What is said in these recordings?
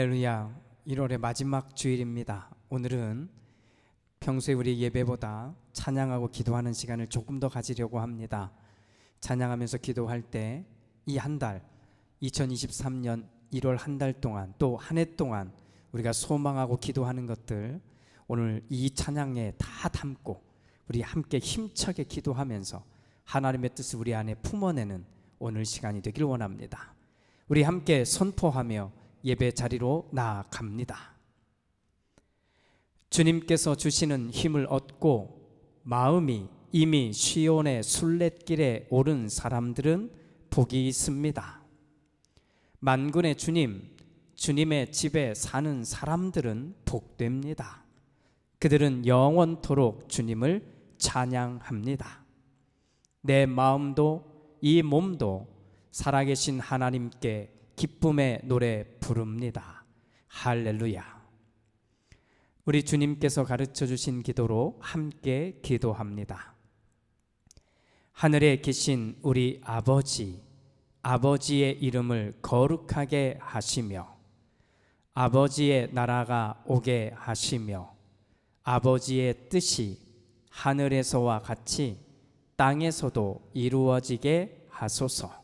할렐루야. 1월의 마지막 주일입니다. 오늘은 평소에 우리 예배보다 찬양하고 기도하는 시간을 조금 더 가지려고 합니다. 찬양하면서 기도할 때 이 한 달 2023년 1월 한 달 동안 또 한 해 동안 우리가 소망하고 기도하는 것들 오늘 이 찬양에 다 담고 우리 함께 힘차게 기도하면서 하나님의 뜻을 우리 안에 품어내는 오늘 시간이 되길 원합니다. 우리 함께 선포하며 예배 자리로 나아갑니다. 주님께서 주시는 힘을 얻고 마음이 이미 시온의 순례길에 오른 사람들은 복이 있습니다. 만군의 주님, 주님의 집에 사는 사람들은 복됩니다. 그들은 영원토록 주님을 찬양합니다. 내 마음도 이 몸도 살아계신 하나님께 기쁨의 노래 부릅니다. 할렐루야. 우리 주님께서 가르쳐 주신 기도로 함께 기도합니다. 하늘에 계신 우리 아버지, 아버지의 이름을 거룩하게 하시며 아버지의 나라가 오게 하시며 아버지의 뜻이 하늘에서와 같이 땅에서도 이루어지게 하소서.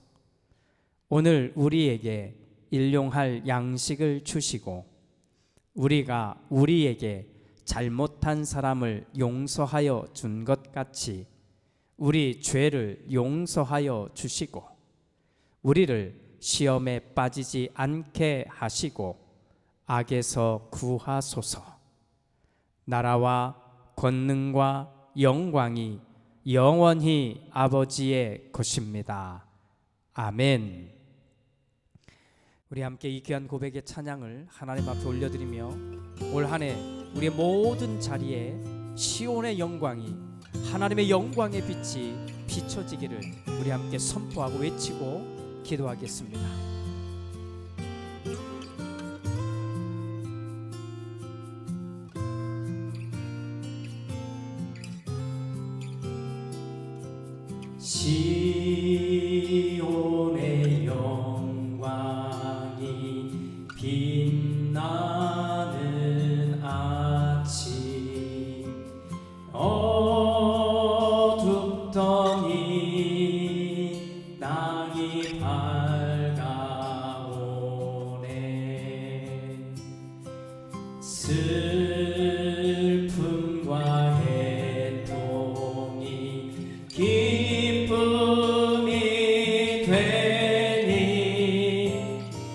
오늘 우리에게 일용할 양식을 주시고 우리가 우리에게 잘못한 사람을 용서하여 준 것 같이 우리 죄를 용서하여 주시고 우리를 시험에 빠지지 않게 하시고 악에서 구하소서. 나라와 권능과 영광이 영원히 아버지의 것입니다. 아멘. 우리 함께 이 귀한 고백의 찬양을 하나님 앞에 올려드리며 올 한 해 우리의 모든 자리에 시온의 영광이 하나님의 영광의 빛이 비춰지기를 우리 함께 선포하고 외치고 기도하겠습니다. 시온의 영광이 빛나는 아침 어둡더니 낙이 밝아오네. 슬픔과 애통이 기쁨이 되니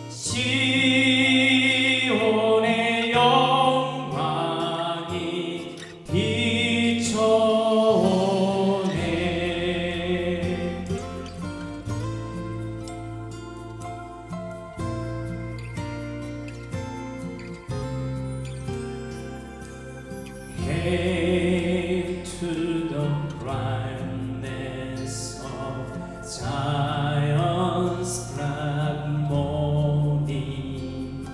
시온의 영광이 비춰오네. Hail to the brightness of Zion's glad morning.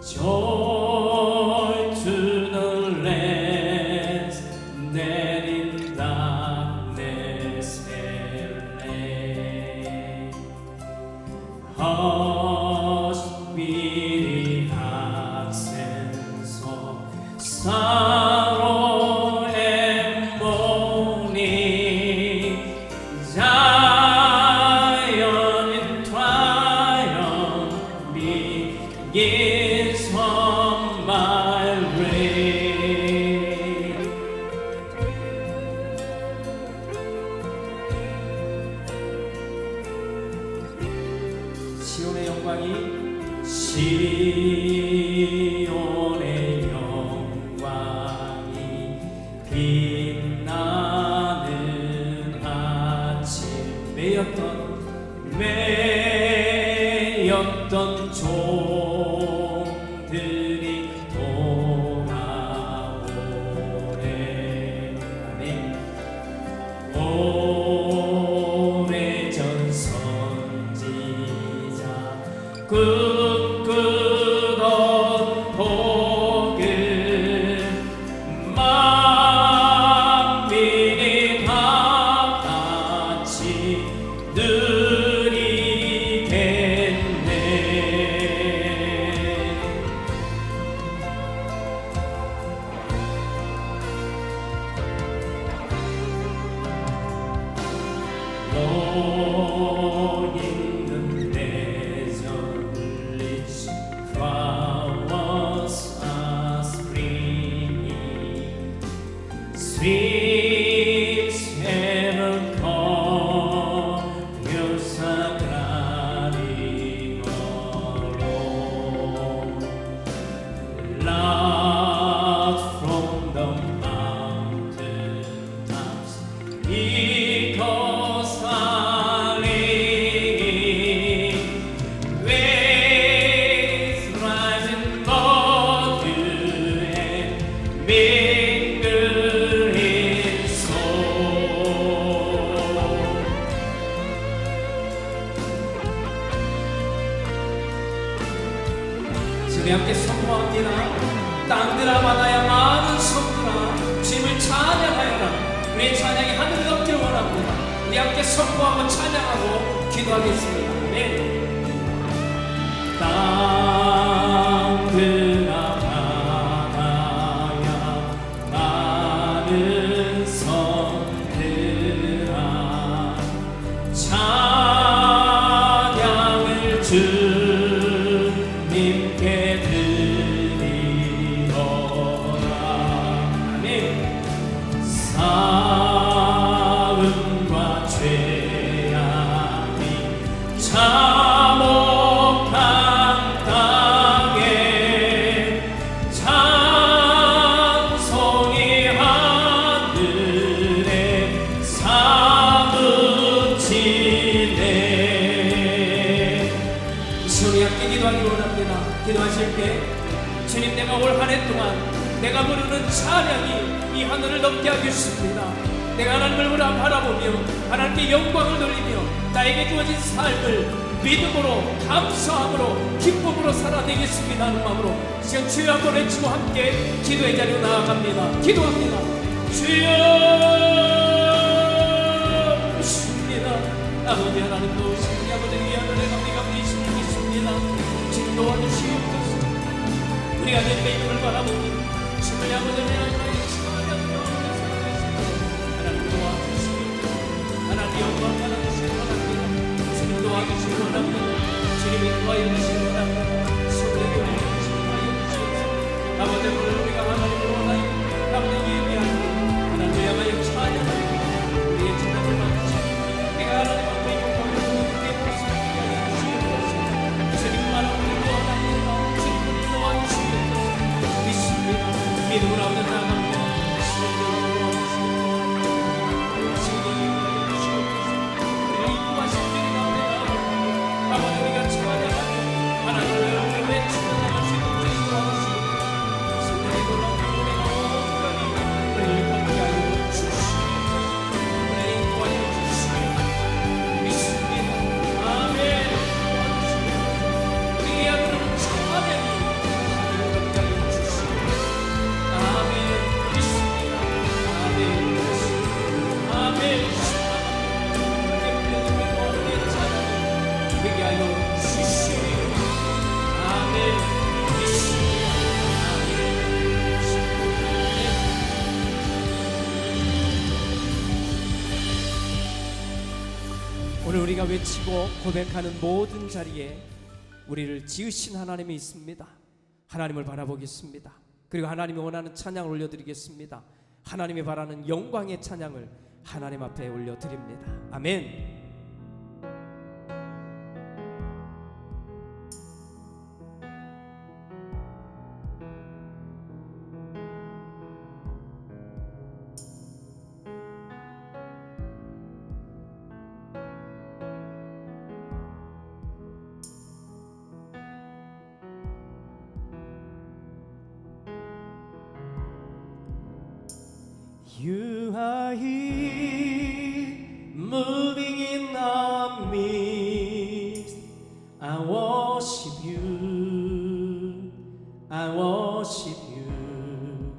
Joy to the lands that in darkness have lain. Hush, weary hearts and soul, sorrow and mourning. Zion in triumph begins from my reign. 시온의 영광이 시온의 영광이 있는 대전 rich flowers are springing, sweet heaven fields are gliding along, loud from the mountain tops, echoes are ringing, waves rising bold and mingle in song. 주님 함께 선포합니다. 땅들아 바다야 많은 섬들아 주님을 찬양하여라. 우리의 찬양이 하늘을 넘기를 원합니다. 우리 함께 선포하고 찬양하고 기도하겠습니다. 아멘. 땅들아 바다야 많은 섬들아 찬양을 주님께 드리어라. 아멘. 사음과 죄악이 참혹한 땅에 찬송이 하늘에 사무치네. 주님 함께 기도하기 원합니다. 기도하실 때 주님, 내가 올 한 해 동안 내가 부르는 찬양이 이 하늘을 넘게 하겠습니다. 내가 하나님을 바라보며 하나님께 영광을 돌리며 나에게 주어진 삶을 믿음으로 감사함으로 기쁨으로 살아내겠습니다 하는 마음으로 지금 주여 한번 외치고 함께 기도의 자리로 나아갑니다. 기도합니다. 주여 믿습니다. 아버지 하나님 도우시니 아버지 이 하늘에 우리가 계심을 믿습니다. 지금 도와주시옵소서. 우리가 내 믿음을 바라보니 주님의 아버지를 하나님의 시간을 하나님 도와주시옵소서. 하나님 영광 받아주시기 원합니다. 주님 도와주시기 원합니다. 주님이 도와여 주시기 원합니다. 성령이 우리를 주시기 도와여 주시옵소서. 아버지 오늘 우리가 하나님을 원하여 아버지 예배하고 하나님을 향하여 찬양하고 우리의 찬양을 받으시고 내가 하나님 앞에 영광을 우리의 모습을 위하여 주시옵소서. 주님만 우리를 원합니다. 주님을 도와주시옵소서. 믿습니다. 믿음으로 앞에 나아갑니다. 성령으로 성령이 도와여 주시옵소서. 우리가 인도하신 길이 가운데 나아갑니다. 아버지 우리가 찬양하며 하나님을 외치며 나갈 수 있는 주님 도와주시옵소서. 성령의 놀라운 은혜가 온전히 우리를 함께하여 주시옵소서. 우리를 인도하여 주시옵소서. 믿습니다. 아멘. 도와주시옵소서. 우리의 하늘은 찬양이 하늘을 함께하여 주시옵소서. 아멘. 믿습니다. 아멘. 아멘. 우리의 모든 찬양을 되게 하여 주시옵소서. 아멘. 믿습니다. 아멘. 오늘 우리가 외치고 고백하는 모든 자리에 우리를 지으신 하나님이 있습니다. 하나님을 바라보겠습니다. 그리고 하나님이 원하는 찬양을 올려드리겠습니다. 하나님이 바라는 영광의 찬양을 하나님 앞에 올려드립니다. 아멘. You are here, moving in our midst. I worship you, I worship you.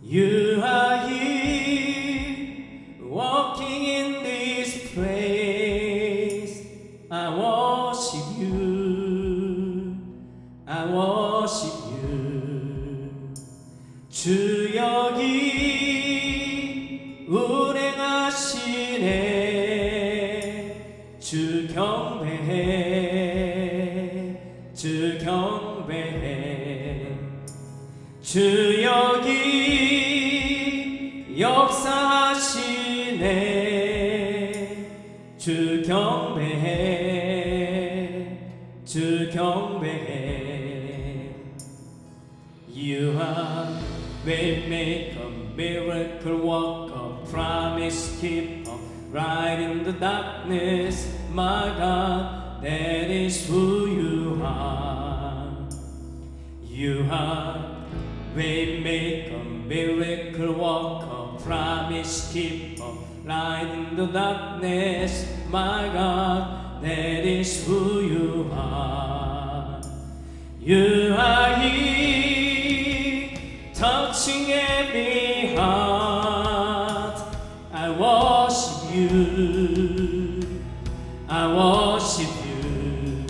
You are here, walking in this place. I worship you, I worship you. 주 여기 운행하시네. 주 여기 역사하시네. 주 경배해, 주 경배해. You are waymaker, miracle worker, promise keeper, right in the darkness, my God, that is who you are. You are waymaker, miracle worker, promise keeper, light in the darkness, my God, that is who you are. You are here, touching every heart. I worship you, I worship you.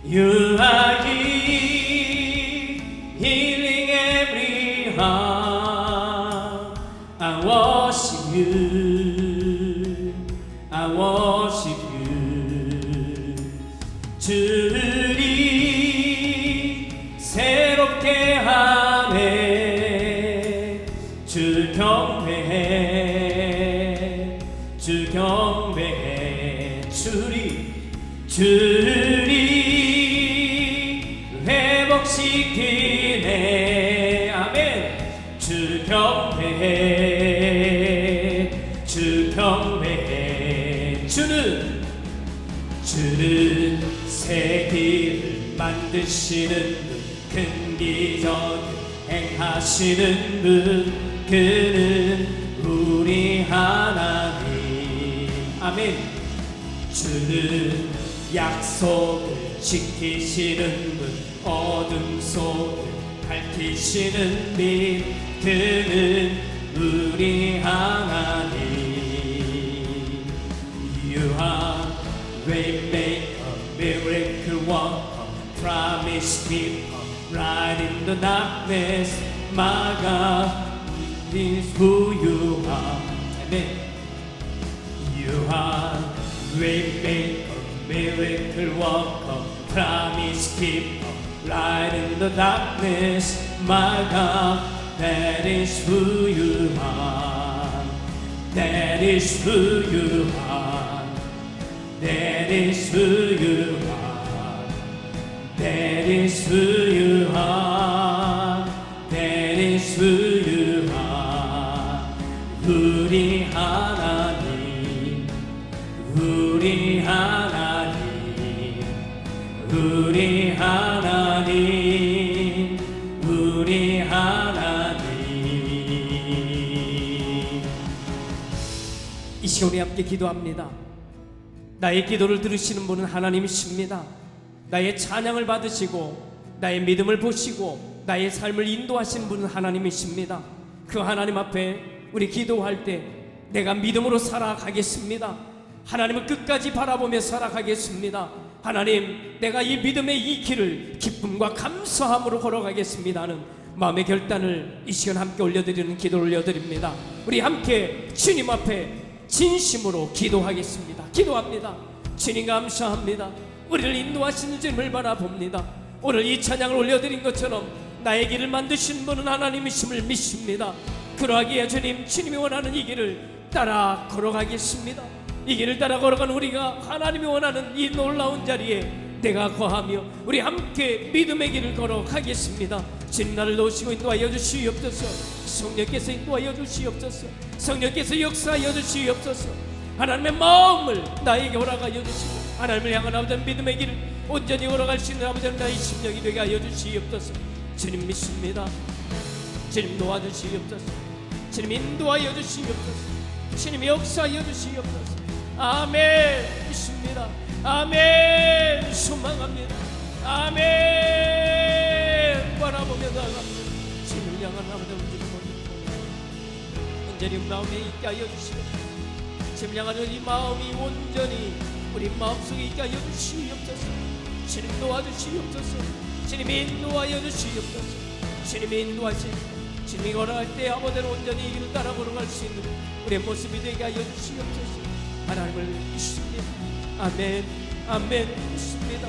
You are here, healing every heart. I worship you, I worship you. 주리 새롭게 하네. 주 경배해, 주 경배해. 주리 회복시키네. 아멘. 주 경배해, 주 경배해. 주는 새 길을 만드시는 분, 큰 기적을 행하시는 분, 그는 우리 하나님. 아멘. 주는 약속을 지키시는 분, 어둠 속을 밝히시는 빛, 그는 우리 하나님. You are waymaker, miracle worker, promise keeper, right in the darkness, my God, is who you are. Amen. You are waymaker, miracle worker, promise keeper, light in the darkness, my God, that is who you are. That is who you are. That is who you are. That is who you are. That is who you are. 우리 하나님, 우리 하나님, 우리 하나님, 우리 하나님. 이 시간에 함께 기도합니다. 나의 기도를 들으시는 분은 하나님이십니다. 나의 찬양을 받으시고 나의 믿음을 보시고 나의 삶을 인도하시는 분은 하나님이십니다. 그 하나님 앞에 우리 기도할 때 내가 믿음으로 살아가겠습니다. 하나님을 끝까지 바라보며 살아가겠습니다. 하나님, 내가 이 믿음의 이 길을 기쁨과 감사함으로 걸어가겠습니다 하는 마음의 결단을 이 시간 함께 올려드리는 기도를 올려드립니다. 우리 함께 주님 앞에 진심으로 기도하겠습니다. 기도합니다. 주님 감사합니다. 우리를 인도하시는 주님을 바라봅니다. 오늘 이 찬양을 올려드린 것처럼 나의 길을 만드신 분은 하나님이심을 믿습니다. 그러하기에 주님, 주님이 원하는 이 길을 따라 걸어가겠습니다. 이 길을 따라 걸어가는 우리가 하나님이 원하는 이 놀라운 자리에 내가 거하며 우리 함께 믿음의 길을 걸어가겠습니다. 주님, 나를 도우시고 인도하여 주시옵소서. 성령께서 인도하여 주시옵소서. 성령께서 역사하여 주시옵소서. 하나님의 마음을 나에게 허락하여 주시고 하나님을 향한 아버지의 믿음의 길을 온전히 걸어갈 수 있는 아버지의 나의 심령이 되게 하여 주시옵소서. 주님 믿습니다. 주님 도와주시옵소서. 주님 인도하여 주시옵소서. 주님 역사하여 주시옵소서. 아멘. 믿습니다. 아멘. 소망합니다. 아멘. 바라보며 나아갑니다. 주님을 향한 아버지의 온전히 마음에 있게 하여 주시옵소서. 주님을 향한 이 마음이 온전히 우리 마음속에 있게 하여 주시옵소서. 주님 도와주시옵소서. 주님 인도하여 주시옵소서. 주님 인도하시옵소서. 주님이 걸어갈 때 아버지는 온전히 이 길을 따라 걸어갈 수 있는 우리의 모습이 되게 하여 주시옵소서. 하나님을 믿습니다. 아멘. 아멘. 믿습니다.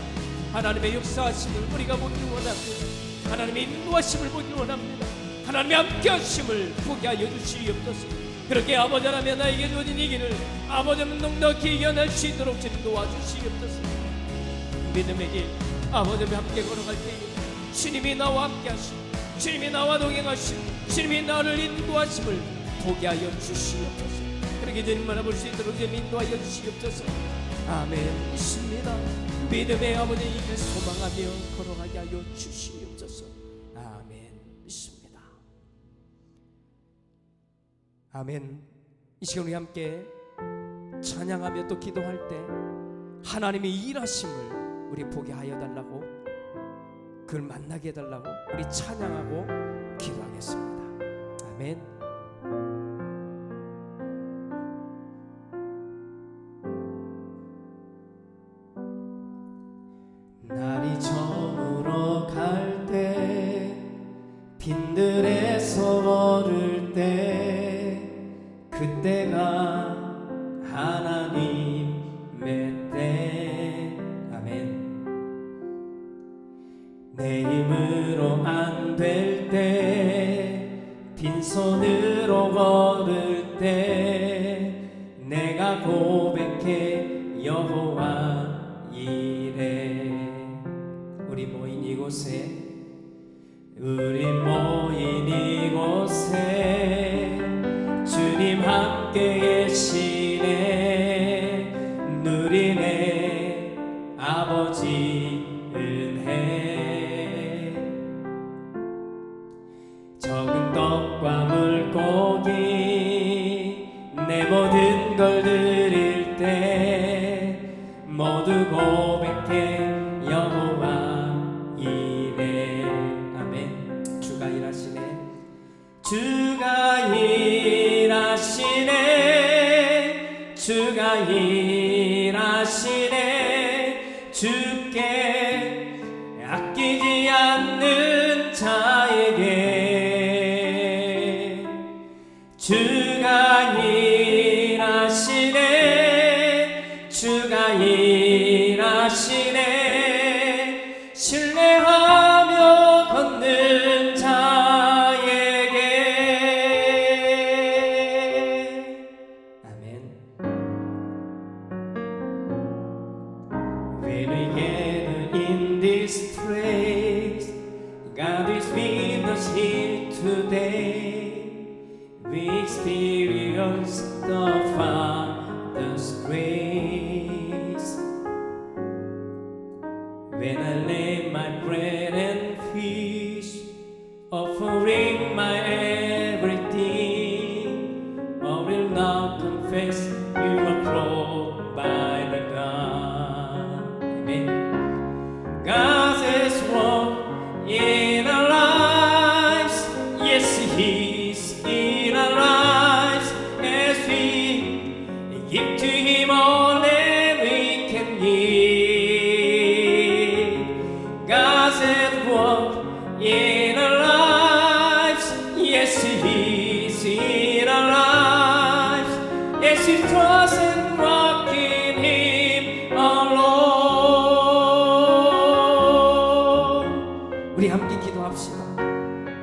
하나님의 역사하심을 우리가 보기 원합니다. 하나님의 인도하심을 보기 원합니다. 하나님의 함께하심을 보게 하여 주시옵소서. 그렇게 아버지 하나님 나에게 주어진 이 길을 아버지 하나님 넉넉히 이겨낼 수 있도록 주님 도와주시옵소서. 믿음의 길 아버지 하나님 함께 걸어갈 때에 주님이 나와 함께하시고 주님이 나와 동행하시고 주님이 나를 인도하심을 보게 하여 주시옵소서. 그렇게 주님 만나볼 수 있도록 주님 인도하여 주시옵소서. 아멘. 믿습니다. 믿음의 아버지 이에 소망하며 걸어가게 하여 주시옵소서. 아멘. 믿습니다. 아멘. 이 시간 우리 함께 찬양하며 또 기도할 때 하나님의 일하심을 우리 보게 하여 달라고, 그걸 만나게 해달라고 우리 찬양하고 기도하겠습니다. 아멘. 날이 저물어 갈 때 빈들에서 걸을 때 그때가 하나님의 때. 아멘. 내 힘으로 안 될 때 빈손으로 걸을 때 내가 고백해 여호와 이래. 우리 모인 이곳에 주님 함께 계시네. 누리네 아버지 은혜. 적은 떡과 물고기 내 모든 걸 드릴 때 모두 고백해 여호와 이래. 아멘. 주가 일하시네. 주가 일하시네. 주가 일하시네. 주께 아끼지 않는 자에게 주가 일하시네. 주가 일하시네. 신뢰하며 걷는 자에게. 아멘. When we gather in this place, God is with us here today. We experience the Father's grace. When I lay my bread and fish, offering my everything, I will now confess you are provided God. Amen. God has worked in our lives. Yes, He is in our lives as we give to Him all that we can give. God has worked in our lives. Yes, He is in our lives as we trust and walk in Him alone. 우리 함께 기도합시다.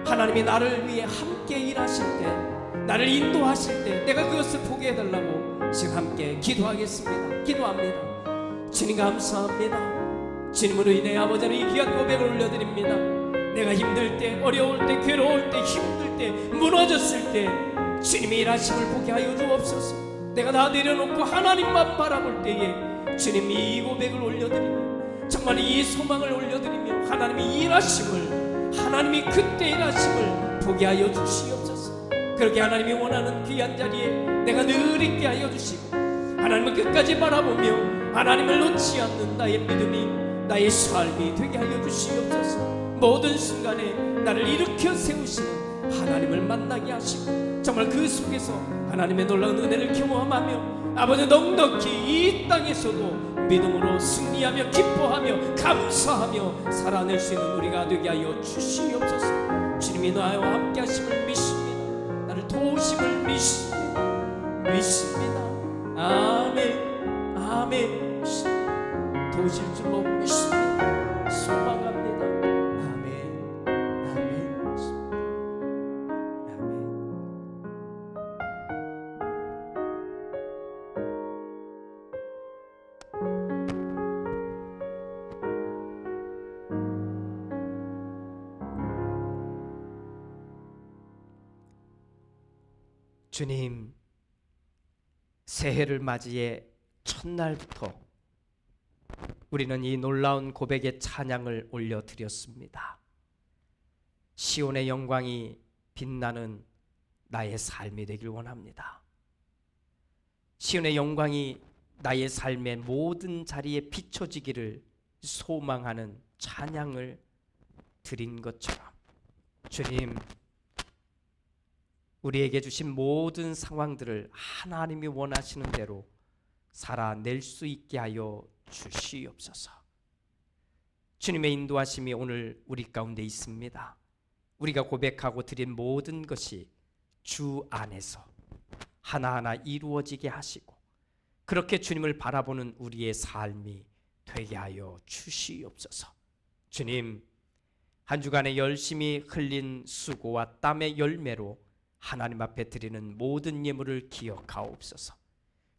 하나님이 나를 위해 함께 일하실 때, 나를 인도하실 때 내가 그것을 보게 해달라고 지금 함께 기도하겠습니다. 기도합니다. 주님 감사합니다. 주님으로 인해 아버지는 이 귀한 고백을 올려드립니다. 내가 힘들 때, 어려울 때, 괴로울 때, 힘들 때, 무너졌을 때 주님이 일하심을 보게 하여 주옵소서. 내가 다 내려놓고 하나님만 바라볼 때에 주님이 이 고백을 올려드리며 정말 이 소망을 올려드리며 하나님이 일하심을, 하나님이 그때 일하심을 보게 하여 주시옵소서. 그렇게 하나님이 원하는 귀한 자리에 내가 늘 있게 하여 주시고 하나님을 끝까지 바라보며 하나님을 놓지 않는 나의 믿음이, 나의 삶이 되게 하여 주시옵소서. 모든 순간에 나를 일으켜 세우시는 하나님을 만나게 하시고 정말 그 속에서 하나님의 놀라운 은혜를 경험하며 아버지 넉넉히 이 땅에서도 믿음으로 승리하며 기뻐하며 감사하며 살아낼 수 있는 우리가 되게 하여 주시옵소서. 주님이 나와 함께 하심을 믿습니다. 나를 도우심을 믿습니다. 믿습니다. 아멘. 아멘. 도우실 줄로 믿습니다. 소망합니다. 아멘. 주님, 새해를 맞이해 첫날부터 우리는 이 놀라운 고백의 찬양을 올려드렸습니다. 시온의 영광이 빛나는 나의 삶이 되길 원합니다. 시온의 영광이 나의 삶의 모든 자리에 비춰지기를 소망하는 찬양을 드린 것처럼 주님, 우리에게 주신 모든 상황들을 하나님이 원하시는 대로 살아낼 수 있게 하여 주시옵소서. 주님의 인도하심이 오늘 우리 가운데 있습니다. 우리가 고백하고 드린 모든 것이 주 안에서 하나하나 이루어지게 하시고 그렇게 주님을 바라보는 우리의 삶이 되게 하여 주시옵소서. 주님, 한 주간에 열심히 흘린 수고와 땀의 열매로 하나님 앞에 드리는 모든 예물을 기억하옵소서.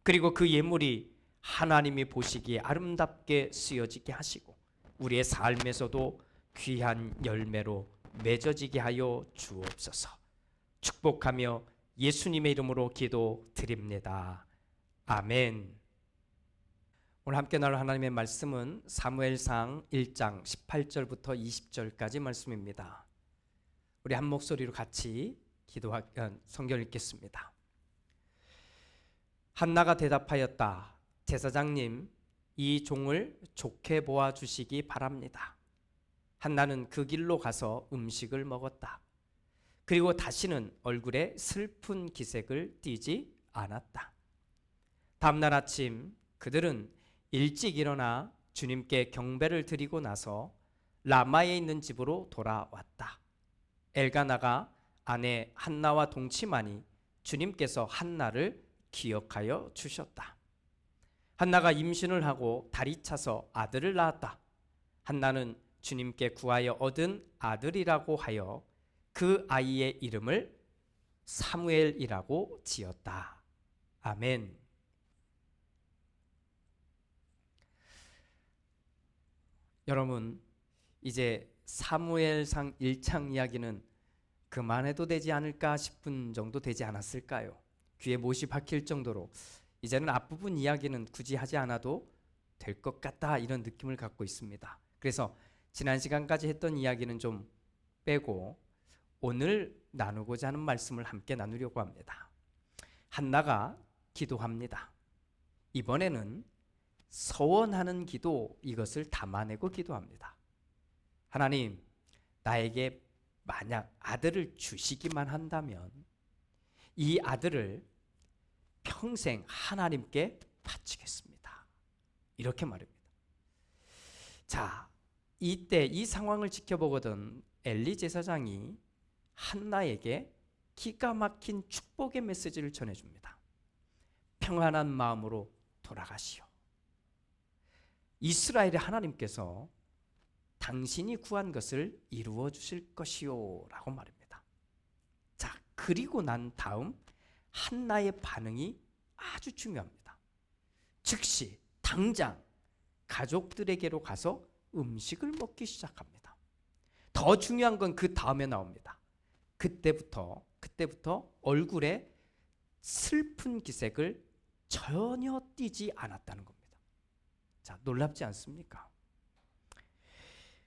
그리고 그 예물이 하나님이 보시기에 아름답게 쓰여지게 하시고 우리의 삶에서도 귀한 열매로 맺어지게 하여 주옵소서. 축복하며 예수님의 이름으로 기도드립니다. 아멘. 오늘 함께 나눌 하나님의 말씀은 사무엘상 1장 18절부터 20절까지 말씀입니다. 우리 한 목소리로 같이 성경 읽겠습니다. 한나가 대답하였다. 제사장님, 이 종을 좋게 보아 주시기 바랍니다. 한나는 그 길로 가서 음식을 먹었다. 그리고 다시는 얼굴에 슬픈 기색을 띠지 않았다. 다음날 아침 그들은 일찍 일어나 주님께 경배를 드리고 나서 라마에 있는 집으로 돌아왔다. 엘가나가 아내 한나와 동침하니 주님께서 한나를 기억하여 주셨다. 한나가 임신을 하고 달이 차서 아들을 낳았다. 한나는 주님께 구하여 얻은 아들이라고 하여 그 아이의 이름을 사무엘이라고 지었다. 아멘. 여러분, 이제 사무엘상 1장 이야기는 그만해도 되지 않을까 싶은 정도 되지 않았을까요? 귀에 못이 박힐 정도로 이제는 앞부분 이야기는 굳이 하지 않아도 될 것 같다, 이런 느낌을 갖고 있습니다. 그래서 지난 시간까지 했던 이야기는 좀 빼고 오늘 나누고자 하는 말씀을 함께 나누려고 합니다. 한나가 기도합니다. 이번에는 서원하는 기도, 이것을 담아내고 기도합니다. 하나님, 나에게 만약 아들을 주시기만 한다면 이 아들을 평생 하나님께 바치겠습니다. 이렇게 말합니다. 자, 이때 이 상황을 지켜보거든 엘리 제사장이 한나에게 기가 막힌 축복의 메시지를 전해줍니다. 평안한 마음으로 돌아가시오. 이스라엘의 하나님께서 당신이 구한 것을 이루어 주실 것이요 라고 말합니다. 자, 그리고 난 다음 한나의 반응이 아주 중요합니다. 즉시 당장 가족들에게로 가서 음식을 먹기 시작합니다. 더 중요한 건 그 다음에 나옵니다. 그때부터 얼굴에 슬픈 기색을 전혀 띠지 않았다는 겁니다. 자, 놀랍지 않습니까?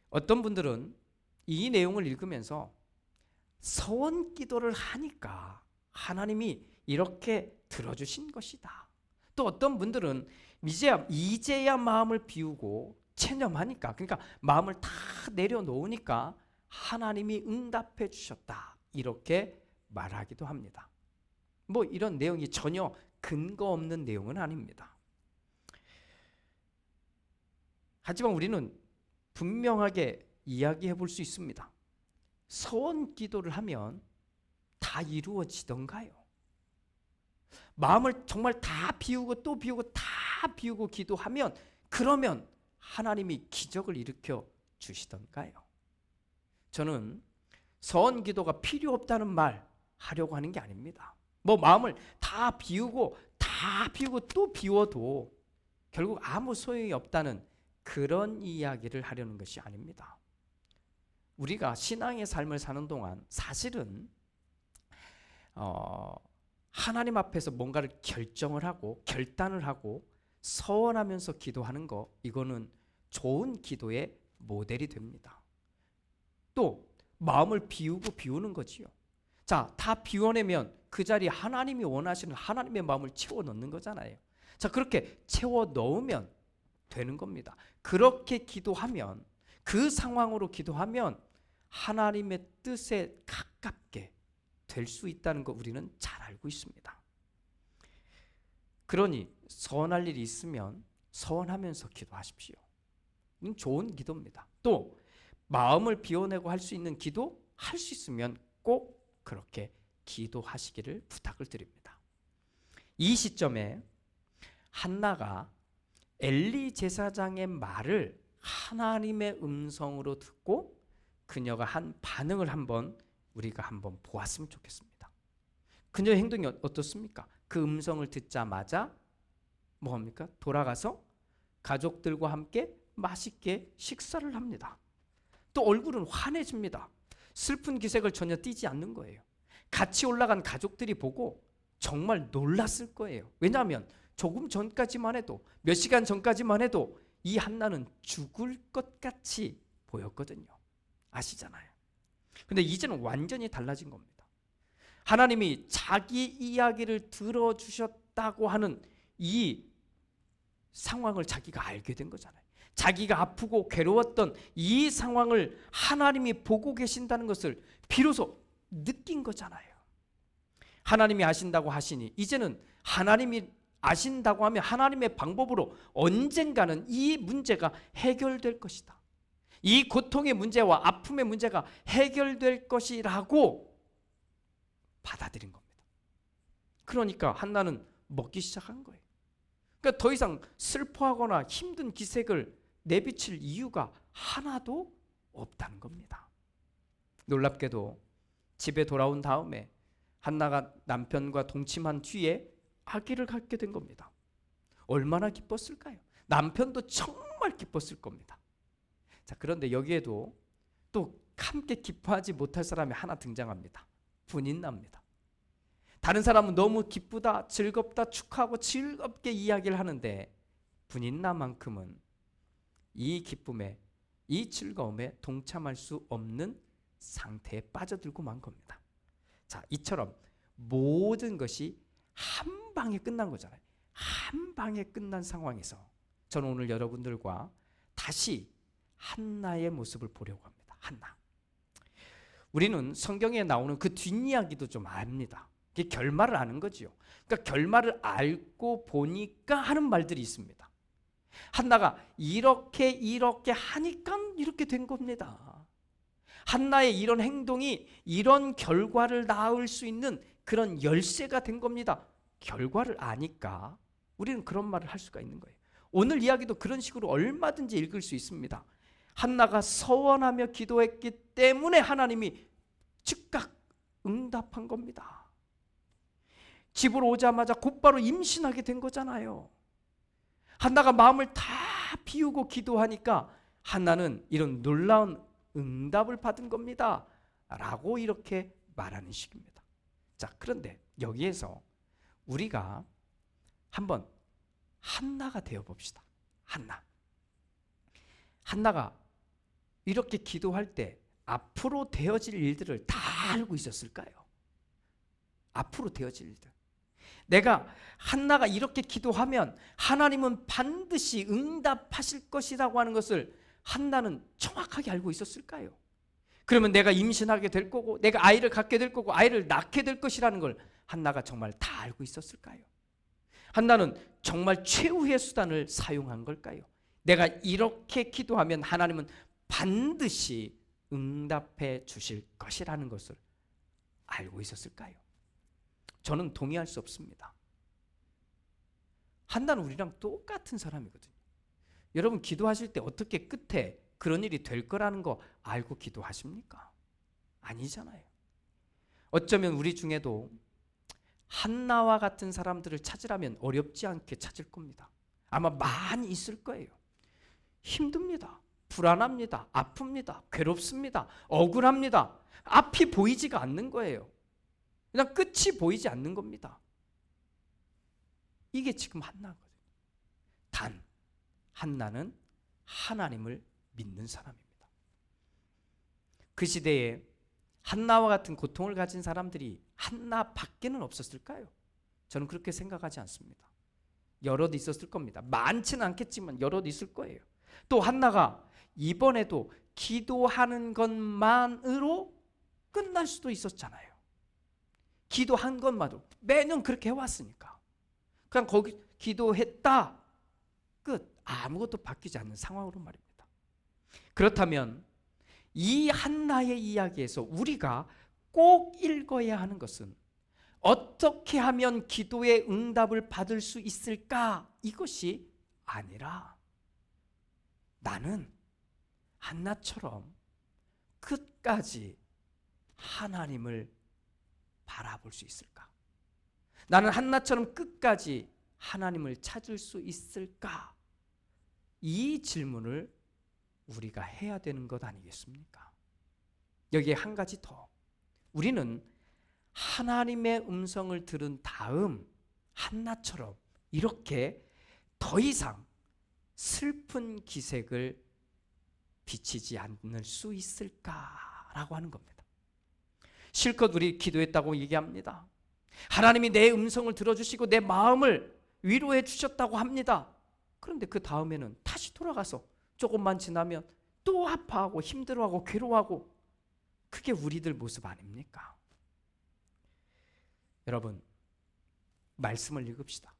어떤 분들은 이 내용을 읽으면서 서원 기도를 하니까 하나님이 이렇게 들어주신 것이다. 또 어떤 분들은 이제야 마음을 비우고 체념하니까, 그러니까 마음을 다 내려놓으니까 하나님이 응답해 주셨다, 이렇게 말하기도 합니다. 뭐 이런 내용이 전혀 근거 없는 내용은 아닙니다. 하지만 우리는 분명하게 이야기해 볼 수 있습니다. 서원 기도를 하면 다 이루어지던가요? 마음을 정말 다 비우고 또 비우고 다 비우고 기도하면 그러면 하나님이 기적을 일으켜 주시던가요? 저는 서원 기도가 필요 없다는 말 하려고 하는 게 아닙니다. 뭐 마음을 다 비우고 또 비워도 결국 아무 소용이 없다는 그런 이야기를 하려는 것이 아닙니다. 우리가 신앙의 삶을 사는 동안 사실은 하나님 앞에서 뭔가를 결정을 하고 결단을 하고 서원하면서 기도하는 거, 이거는 좋은 기도의 모델이 됩니다. 또 마음을 비우는 거지요. 자, 다 비워내면 그 자리에 하나님이 원하시는 하나님의 마음을 채워 넣는 거잖아요. 자, 그렇게 채워 넣으면 되는 겁니다. 그렇게 기도하면, 그 상황으로 기도하면 하나님의 뜻에 가깝게 될 수 있다는 거 우리는 잘 알고 있습니다. 그러니 서원할 일이 있으면 서원하면서 기도하십시오. 이건 좋은 기도입니다. 또 마음을 비워내고 할 수 있는 기도 할 수 있으면 꼭 그렇게 기도하시기를 부탁을 드립니다. 이 시점에 한나가 엘리 제사장의 말을 하나님의 음성으로 듣고 그녀가 한 반응을 우리가 한번 보았으면 좋겠습니다. 그녀의 행동이 어떻습니까? 그 음성을 듣자마자 뭡니까? 돌아가서 가족들과 함께 맛있게 식사를 합니다. 또 얼굴은 환해집니다. 슬픈 기색을 전혀 띠지 않는 거예요. 같이 올라간 가족들이 보고 정말 놀랐을 거예요. 왜냐하면 조금 전까지만 해도, 몇 시간 전까지만 해도 이 한나는 죽을 것 같이 보였거든요. 아시잖아요. 근데 이제는 완전히 달라진 겁니다. 하나님이 자기 이야기를 들어주셨다고 하는 이 상황을 자기가 알게 된 거잖아요. 자기가 아프고 괴로웠던 이 상황을 하나님이 보고 계신다는 것을 비로소 느낀 거잖아요. 하나님이 아신다고 하시니 이제는 하나님이 아신다고 하면 하나님의 방법으로 언젠가는 이 문제가 해결될 것이다. 이 고통의 문제와 아픔의 문제가 해결될 것이라고 받아들인 겁니다. 그러니까 한나는 먹기 시작한 거예요. 그러니까 더 이상 슬퍼하거나 힘든 기색을 내비칠 이유가 하나도 없다는 겁니다. 놀랍게도 집에 돌아온 다음에 한나가 남편과 동침한 뒤에 아기를 갖게 된 겁니다. 얼마나 기뻤을까요? 남편도 정말 기뻤을 겁니다. 자, 그런데 여기에도 또 함께 기뻐하지 못할 사람이 하나 등장합니다. 분인나입니다. 다른 사람은 너무 기쁘다, 즐겁다, 축하하고 즐겁게 이야기를 하는데 분인나만큼은 이 기쁨에, 이 즐거움에 동참할 수 없는 상태에 빠져들고 만 겁니다. 자, 이처럼 모든 것이 한 방에 끝난 거잖아요. 한 방에 끝난 상황에서 저는 오늘 여러분들과 다시 한나의 모습을 보려고 합니다. 한나. 우리는 성경에 나오는 그 뒷이야기도 좀 압니다. 이게 결말을 아는 거지요. 그러니까 결말을 알고 보니까 하는 말들이 있습니다. 한나가 이렇게 하니까 이렇게 된 겁니다. 한나의 이런 행동이 이런 결과를 낳을 수 있는 그런 열쇠가 된 겁니다. 결과를 아니까 우리는 그런 말을 할 수가 있는 거예요. 오늘 이야기도 그런 식으로 얼마든지 읽을 수 있습니다. 한나가 서원하며 기도했기 때문에 하나님이 즉각 응답한 겁니다. 집으로 오자마자 곧바로 임신하게 된 거잖아요. 한나가 마음을 다 비우고 기도하니까 한나는 이런 놀라운 응답을 받은 겁니다. 라고 이렇게 말하는 식입니다. 자, 그런데 여기에서 우리가 한번 한나가 되어 봅시다. 한나가 이렇게 기도할 때 앞으로 되어질 일들을 다 알고 있었을까요? 앞으로 되어질 일들. 내가 한나가 이렇게 기도하면 하나님은 반드시 응답하실 것이라고 하는 것을 한나는 정확하게 알고 있었을까요? 그러면 내가 임신하게 될 거고 내가 아이를 갖게 될 거고 아이를 낳게 될 것이라는 걸 한나가 정말 다 알고 있었을까요? 한나는 정말 최후의 수단을 사용한 걸까요? 내가 이렇게 기도하면 하나님은 반드시 응답해 주실 것이라는 것을 알고 있었을까요? 저는 동의할 수 없습니다. 한나는 우리랑 똑같은 사람이거든요. 여러분 기도하실 때 어떻게 끝에 그런 일이 될 거라는 거 알고 기도하십니까? 아니잖아요. 어쩌면 우리 중에도 한나와 같은 사람들을 찾으라면 어렵지 않게 찾을 겁니다. 아마 많이 있을 거예요. 힘듭니다. 불안합니다. 아픕니다. 괴롭습니다. 억울합니다. 앞이 보이지가 않는 거예요. 그냥 끝이 보이지 않는 겁니다. 이게 지금 한나거든요. 단 한나는 하나님을 믿는 사람입니다. 그 시대에 한나와 같은 고통을 가진 사람들이 한나밖에는 없었을까요? 저는 그렇게 생각하지 않습니다. 여럿 있었을 겁니다. 많지는 않겠지만 여럿 있을 거예요. 또 한나가 이번에도 기도하는 것만으로 끝날 수도 있었잖아요. 기도한 것만으로 매년 그렇게 해왔으니까 그냥 거기 기도했다 끝. 아무것도 바뀌지 않는 상황으로 말입니다. 그렇다면 이 한나의 이야기에서 우리가 꼭 읽어야 하는 것은 어떻게 하면 기도의 응답을 받을 수 있을까? 이것이 아니라 나는 한나처럼 끝까지 하나님을 바라볼 수 있을까? 나는 한나처럼 끝까지 하나님을 찾을 수 있을까? 이 질문을 우리가 해야 되는 것 아니겠습니까? 여기에 한 가지 더. 우리는 하나님의 음성을 들은 다음 한나처럼 이렇게 더 이상 슬픈 기색을 비치지 않을 수 있을까라고 하는 겁니다. 실컷 우리 기도했다고 얘기합니다. 하나님이 내 음성을 들어주시고 내 마음을 위로해 주셨다고 합니다. 그런데 그 다음에는 다시 돌아가서 조금만 지나면 또 아파하고 힘들어하고 괴로워하고, 그게 우리들 모습 아닙니까? 여러분, 말씀을 읽읍시다.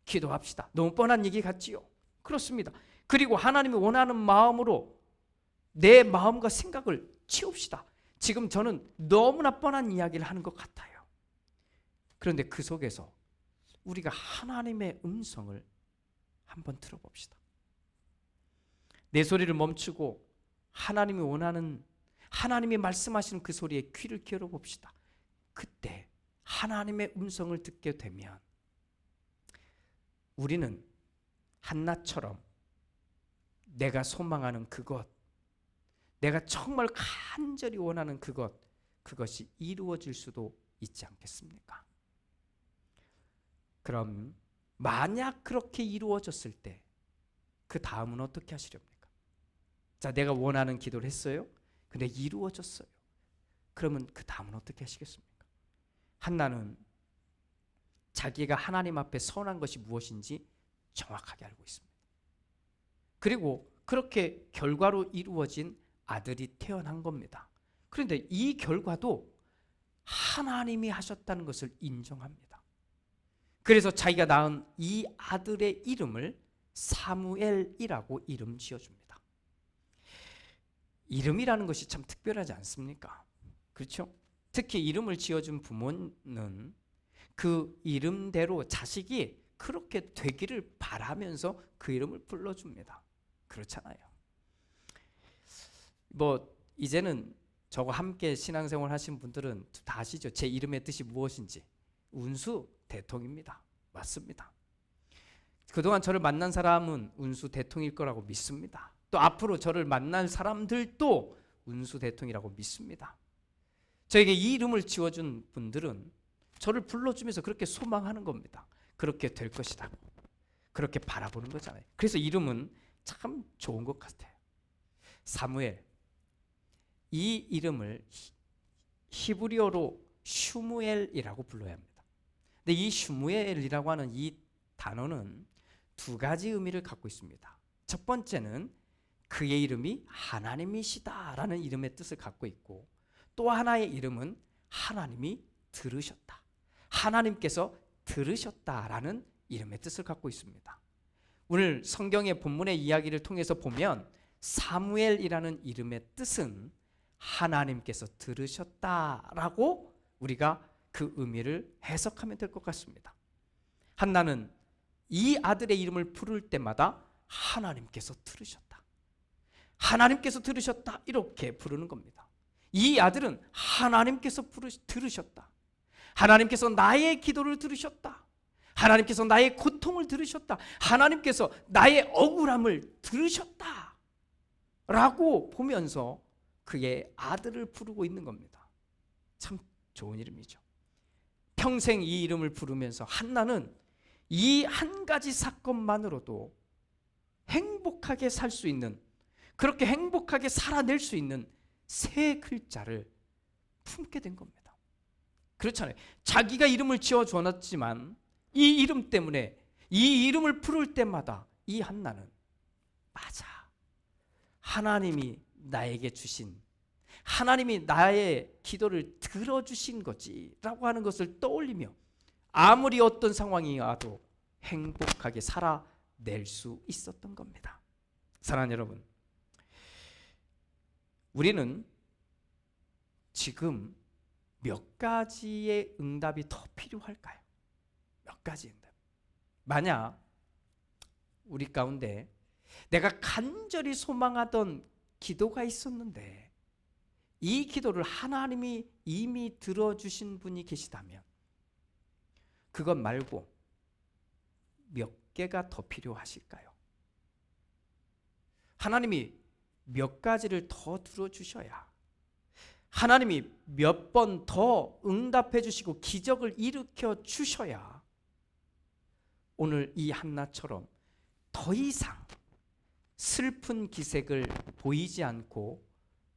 기도합시다. 너무 뻔한 얘기 같지요? 그렇습니다. 그리고 하나님이 원하는 마음으로 내 마음과 생각을 치웁시다. 지금 저는 너무나 뻔한 이야기를 하는 것 같아요. 그런데 그 속에서 우리가 하나님의 음성을 한번 들어봅시다. 내 소리를 멈추고 하나님이 원하는, 하나님이 말씀하시는 그 소리에 귀를 기울여 봅시다. 그때 하나님의 음성을 듣게 되면 우리는 한나처럼 내가 소망하는 그것, 내가 정말 간절히 원하는 그것이 이루어질 수도 있지 않겠습니까? 그럼 만약 그렇게 이루어졌을 때 그 다음은 어떻게 하시렵니까? 자, 내가 원하는 기도를 했어요. 근데 이루어졌어요. 그러면 그 다음은 어떻게 하시겠습니까? 한나는 자기가 하나님 앞에 선한 것이 무엇인지 정확하게 알고 있습니다. 그리고 그렇게 결과로 이루어진 아들이 태어난 겁니다. 그런데 이 결과도 하나님이 하셨다는 것을 인정합니다. 그래서 자기가 낳은 이 아들의 이름을 사무엘이라고 이름 지어줍니다. 이름이라는 것이 참 특별하지 않습니까? 그렇죠? 특히 이름을 지어준 부모는 그 이름대로 자식이 그렇게 되기를 바라면서 그 이름을 불러줍니다. 그렇잖아요. 뭐 이제는 저와 함께 신앙생활 하신 분들은 다 아시죠? 제 이름의 뜻이 무엇인지. 운수 대통입니다. 맞습니다. 그동안 저를 만난 사람은 운수 대통일 거라고 믿습니다. 또 앞으로 저를 만날 사람들도 운수 대통이라고 믿습니다. 저에게 이 이름을 지어준 분들은 저를 불러주면서 그렇게 소망하는 겁니다. 그렇게 될 것이다. 그렇게 바라보는 거잖아요. 그래서 이름은 참 좋은 것 같아요. 사무엘, 이 이름을 히브리어로 슈무엘이라고 불러야 합니다. 근데 이 슈무엘이라고 하는 이 단어는 두 가지 의미를 갖고 있습니다. 첫 번째는 그의 이름이 하나님이시다라는 이름의 뜻을 갖고 있고, 또 하나의 이름은 하나님이 들으셨다, 하나님께서 들으셨다라는 이름의 뜻을 갖고 있습니다. 오늘 성경의 본문의 이야기를 통해서 보면 사무엘이라는 이름의 뜻은 하나님께서 들으셨다라고 우리가 그 의미를 해석하면 될 것 같습니다. 한나는 이 아들의 이름을 부를 때마다 하나님께서 들으셨다, 하나님께서 들으셨다 이렇게 부르는 겁니다. 이 아들은 하나님께서 들으셨다, 하나님께서 나의 기도를 들으셨다, 하나님께서 나의 고통을 들으셨다, 하나님께서 나의 억울함을 들으셨다 라고 보면서 그의 아들을 부르고 있는 겁니다. 참 좋은 이름이죠. 평생 이 이름을 부르면서 한나는 이 한 가지 사건만으로도 행복하게 살 수 있는, 그렇게 행복하게 살아낼 수 있는 세 글자를 품게 된 겁니다. 그렇잖아요. 자기가 이름을 지어 주었지만 이 이름 때문에, 이 이름을 부를 때마다 이 한나는, 맞아, 하나님이 나에게 주신, 하나님이 나의 기도를 들어주신 거지 라고 하는 것을 떠올리며 아무리 어떤 상황이 와도 행복하게 살아낼 수 있었던 겁니다. 사랑하는 여러분, 우리는 지금 몇 가지의 응답이 더 필요할까요? 몇 가지 응답. 만약 우리 가운데 내가 간절히 소망하던 기도가 있었는데 이 기도를 하나님이 이미 들어주신 분이 계시다면 그것 말고 몇 개가 더 필요하실까요? 하나님이 몇 가지를 더 들어주셔야, 하나님이 몇 번 더 응답해 주시고 기적을 일으켜 주셔야 오늘 이 한나처럼 더 이상 슬픈 기색을 보이지 않고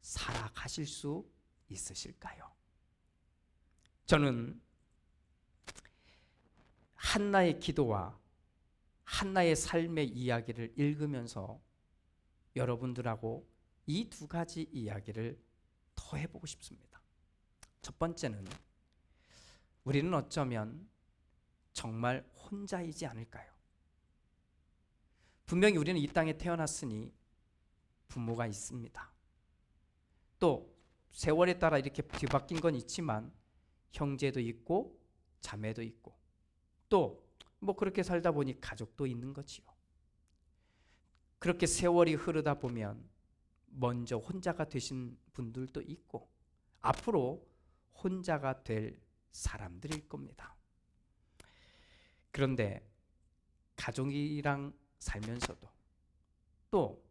살아가실 수 있으실까요? 저는 한나의 기도와 한나의 삶의 이야기를 읽으면서 여러분들하고 이 두 가지 이야기를 더 해보고 싶습니다. 첫 번째는, 우리는 어쩌면 정말 혼자이지 않을까요? 분명히 우리는 이 땅에 태어났으니 부모가 있습니다. 또 세월에 따라 이렇게 뒤바뀐 건 있지만 형제도 있고 자매도 있고 또 뭐 그렇게 살다 보니 가족도 있는 거지요. 그렇게 세월이 흐르다 보면 먼저 혼자가 되신 분들도 있고 앞으로 혼자가 될 사람들일 겁니다. 그런데 가족이랑 살면서도 또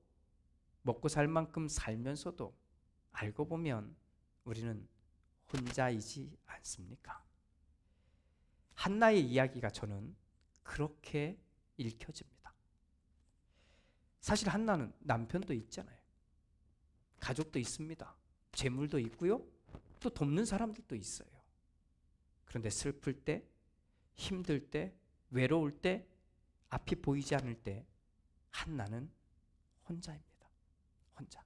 먹고 살 만큼 살면서도 알고 보면 우리는 혼자이지 않습니까? 한나의 이야기가 저는 그렇게 읽혀집니다. 사실 한나는 남편도 있잖아요. 가족도 있습니다. 재물도 있고요. 또 돕는 사람들도 있어요. 그런데 슬플 때, 힘들 때, 외로울 때, 앞이 보이지 않을 때 한나는 혼자입니다. 혼자.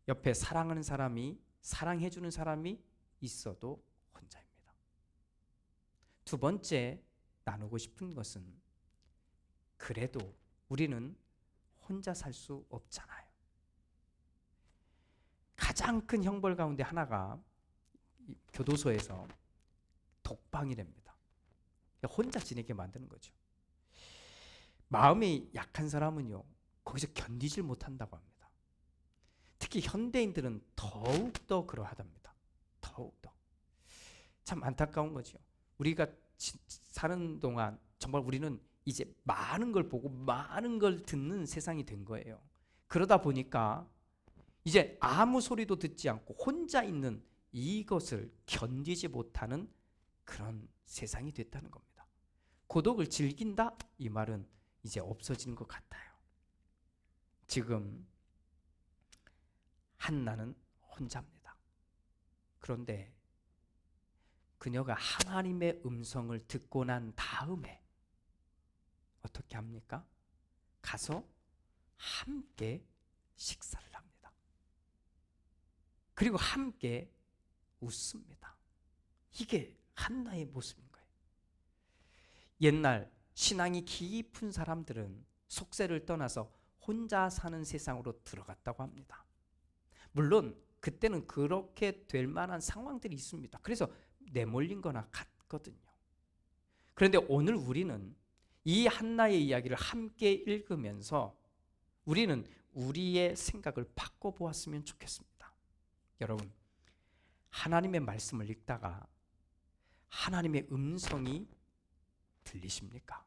옆에 사랑하는 사람이, 사랑해주는 사람이 있어도 혼자입니다. 두 번째 나누고 싶은 것은, 그래도 우리는 혼자 살 수 없잖아요. 가장 큰 형벌 가운데 하나가 교도소에서 독방이랍니다. 혼자 지내게 만드는 거죠. 마음이 약한 사람은요, 거기서 견디질 못한다고 합니다. 특히 현대인들은 더욱더 그러하답니다. 더욱더. 참 안타까운 거죠. 우리가 사는 동안 정말 우리는 이제 많은 걸 보고 많은 걸 듣는 세상이 된 거예요. 그러다 보니까 이제 아무 소리도 듣지 않고 혼자 있는 이것을 견디지 못하는 그런 세상이 됐다는 겁니다. 고독을 즐긴다? 이 말은 이제 없어지는 것 같아요. 지금 한나는 혼자입니다. 그런데 그녀가 하나님의 음성을 듣고 난 다음에 어떻게 합니까? 가서 함께 식사를 합니다. 그리고 함께 웃습니다. 이게 한나의 모습인 거예요. 옛날 신앙이 깊은 사람들은 속세를 떠나서 혼자 사는 세상으로 들어갔다고 합니다. 물론 그때는 그렇게 될 만한 상황들이 있습니다. 그래서 내몰린 거나 같거든요. 그런데 오늘 우리는 이 한나의 이야기를 함께 읽으면서 우리는 우리의 생각을 바꿔보았으면 좋겠습니다. 여러분, 하나님의 말씀을 읽다가 하나님의 음성이 들리십니까?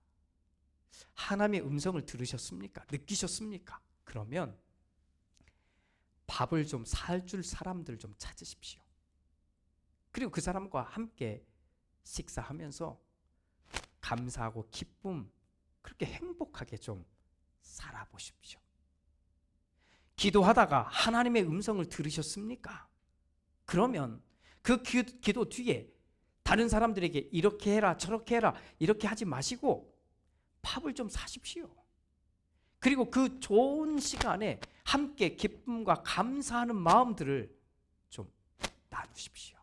하나님의 음성을 들으셨습니까? 느끼셨습니까? 그러면 밥을 좀 사줄 사람들 좀 찾으십시오. 그리고 그 사람과 함께 식사하면서 감사하고 기쁨, 그렇게 행복하게 좀 살아보십시오. 기도하다가 하나님의 음성을 들으셨습니까? 그러면 그 기도 뒤에 다른 사람들에게 이렇게 해라 저렇게 해라 이렇게 하지 마시고 밥을 좀 사십시오. 그리고 그 좋은 시간에 함께 기쁨과 감사하는 마음들을 좀 나누십시오.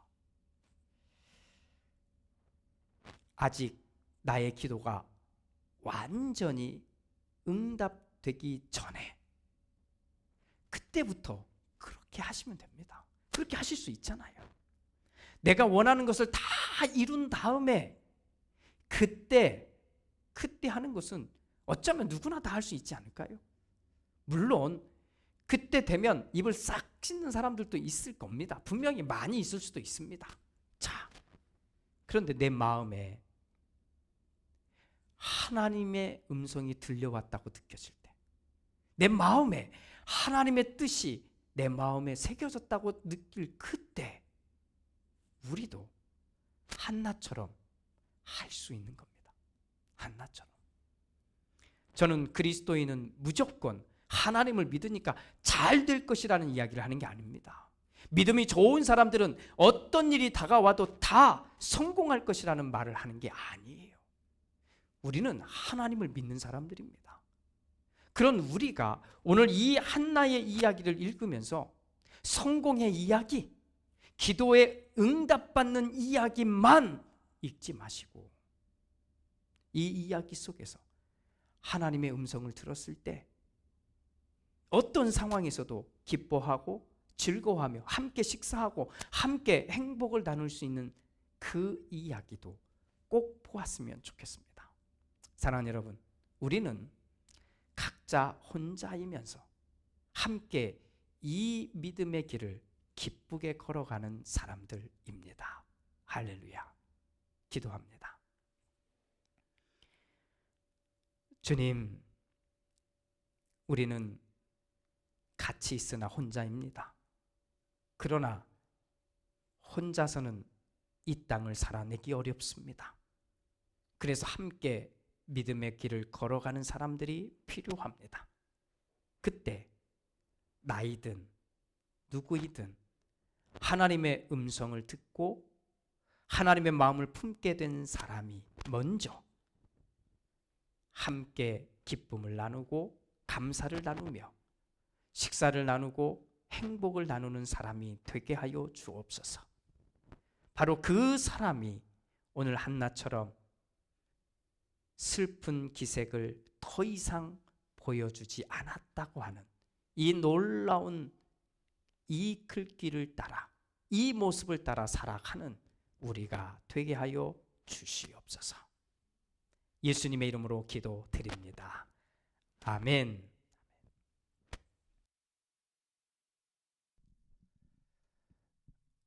아직 나의 기도가 완전히 응답되기 전에 그때부터 그렇게 하시면 됩니다. 그렇게 하실 수 있잖아요. 내가 원하는 것을 다 이룬 다음에 그때 하는 것은 어쩌면 누구나 다 할 수 있지 않을까요? 물론 그때 되면 입을 싹 씻는 사람들도 있을 겁니다. 분명히 많이 있을 수도 있습니다. 자, 그런데 내 마음에 하나님의 음성이 들려왔다고 느껴질 때, 내 마음에 하나님의 뜻이 내 마음에 새겨졌다고 느낄 그때 우리도 한나처럼 할 수 있는 겁니다. 한나처럼. 저는 그리스도인은 무조건 하나님을 믿으니까 잘 될 것이라는 이야기를 하는 게 아닙니다. 믿음이 좋은 사람들은 어떤 일이 다가와도 다 성공할 것이라는 말을 하는 게 아니에요. 우리는 하나님을 믿는 사람들입니다. 그런 우리가 오늘 이 한나의 이야기를 읽으면서 성공의 이야기, 기도에 응답받는 이야기만 읽지 마시고 이 이야기 속에서 하나님의 음성을 들었을 때 어떤 상황에서도 기뻐하고 즐거워하며 함께 식사하고 함께 행복을 나눌 수 있는 그 이야기도 꼭 보았으면 좋겠습니다. 사랑하는 여러분, 우리는 각자 혼자이면서 함께 이 믿음의 길을 기쁘게 걸어가는 사람들입니다. 할렐루야. 기도합니다. 주님, 우리는 같이 있으나 혼자입니다. 그러나 혼자서는 이 땅을 살아내기 어렵습니다. 그래서 함께 믿음의 길을 걸어가는 사람들이 필요합니다. 그때 나이든 누구이든 하나님의 음성을 듣고 하나님의 마음을 품게 된 사람이 먼저 함께 기쁨을 나누고 감사를 나누며 식사를 나누고 행복을 나누는 사람이 되게 하여 주옵소서. 바로 그 사람이 오늘 한나처럼 슬픈 기색을 더 이상 보여주지 않았다고 하는 이 놀라운 이 글귀를 따라 이 모습을 따라 살아가는 우리가 되게 하여 주시옵소서. 예수님의 이름으로 기도드립니다. 아멘.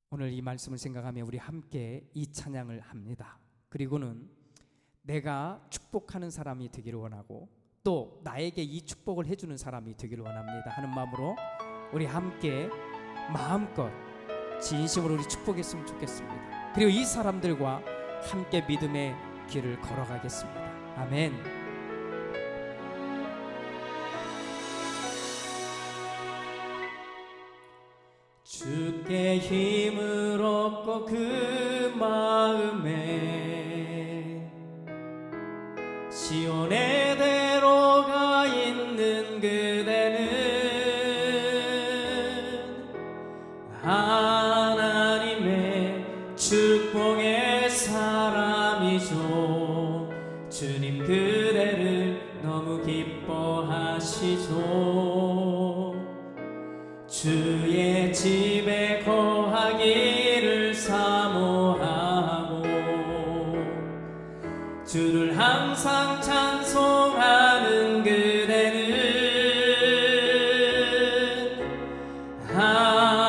오늘 이 말씀을 생각하며 우리 함께 이 찬양을 합니다. 그리고는 내가 축복하는 사람이 되기를 원하고 또 나에게 이 축복을 해주는 사람이 되기를 원합니다 하는 마음으로 우리 함께 마음껏 진심으로 우리 축복했으면 좋겠습니다. 그리고 이 사람들과 함께 믿음의 길을 걸어가겠습니다. 아멘. 주께 힘을 얻고 그 마음에 시온의 대로가 있는 그대는 하나님의 축복의 사람이죠. 주님 그대를 너무 기뻐하시죠. 주의 집에 거하기를 사모하고 주를 항상 찬송하는 그대는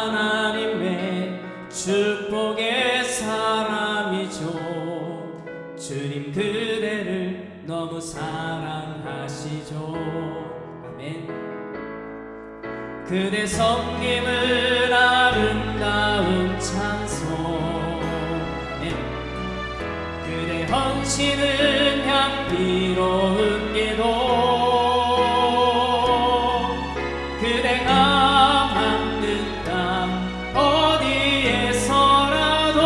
하나님의 축복의 사람이죠. 주님 그대를 너무 사랑하시죠. 아멘. 그대 섬김을 아름다운 찬송, 그대 헌신을 비로운 게도 그대가 밟는 땅 어디에서라도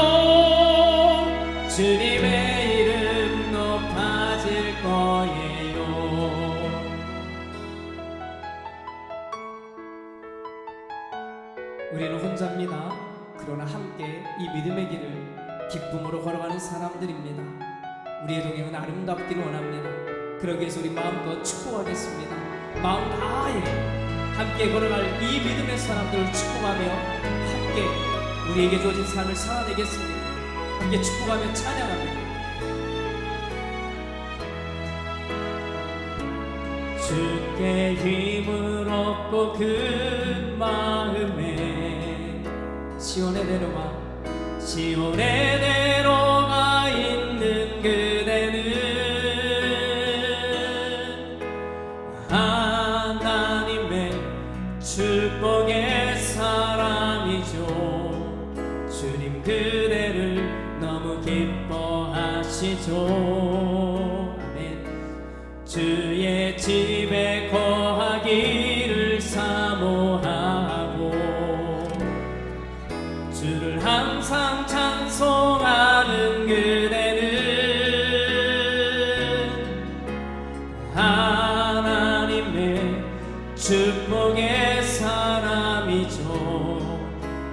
주님의 이름 높아질 거예요. 우리는 혼자입니다. 그러나 함께 이 믿음의 길을 기쁨으로 걸어가는 사람들입니다. 우리의 동행은 아름답기를 원합니다. 그러기 위해서 우리 마음껏 축복하겠습니다. 마음 다해 함께 걸어갈 이 믿음의 사람들을 축복하며 함께 우리에게 주어진 삶을 살아내겠습니다. 함께 축복하며 찬양합니다. 주께 힘을 얻고 그 마음에 시온에 내려가 시온에 내려가 있는 그대는 하나님의 축복의 사람이죠. 주님 그대를 너무 기뻐하시죠. 아멘. 주의 집에 거하기를 사모하고 주를 항상 찬송하는 그대는 하나님의 축복의 사람이죠.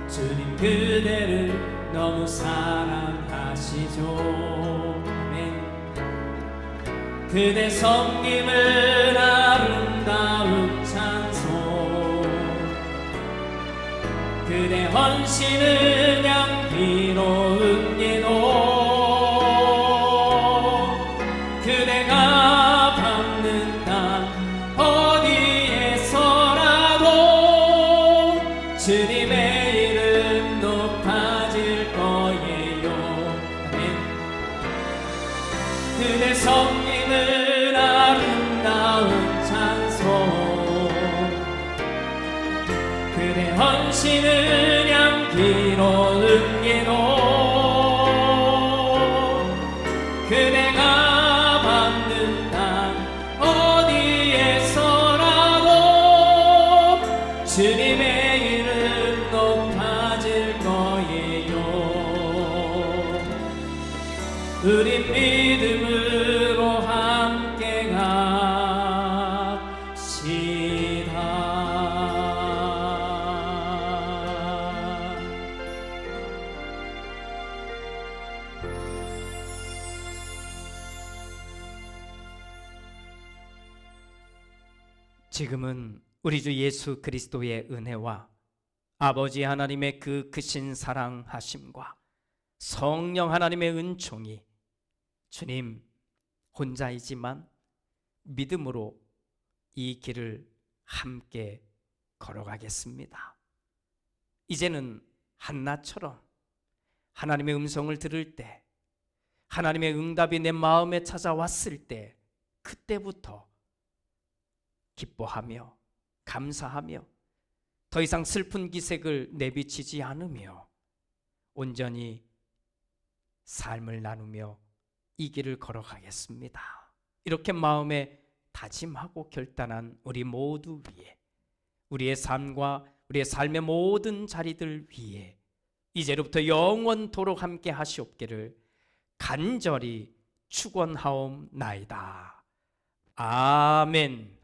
주님 그대를 너무 사랑하시죠. 아멘. 그대 섬김을 아름다운 찬송 그대 헌신은 향기로운 예도 그대가 밟는 땅 어디에서라도 주님의 이름 높아질 거예요. 아멘. 그대 섬김을 아름다운 찬송 그대 헌신은 향기로운 예도 그대가 밟는 땅 어디에서라도 주님의 이름 높아질 거예요. 우리 믿음으로 함께 갑시다. 지금은 우리 주 예수 그리스도의 은혜와 아버지 하나님의 그 크신 사랑하심과 성령 하나님의 은총이 주님 혼자이지만 믿음으로 이 길을 함께 걸어가겠습니다. 이제는 한나처럼 하나님의 음성을 들을 때, 하나님의 응답이 내 마음에 찾아왔을 때, 그때부터 기뻐하며 감사하며 더 이상 슬픈 기색을 내비치지 않으며 온전히 삶을 나누며 이 길을 걸어가겠습니다. 이렇게 마음에 다짐하고 결단한 우리 모두 위에, 우리의 삶과 우리의 삶의 모든 자리들 위에 이제로부터 영원토록 함께 하시옵기를 간절히 축원하옵나이다. 아멘.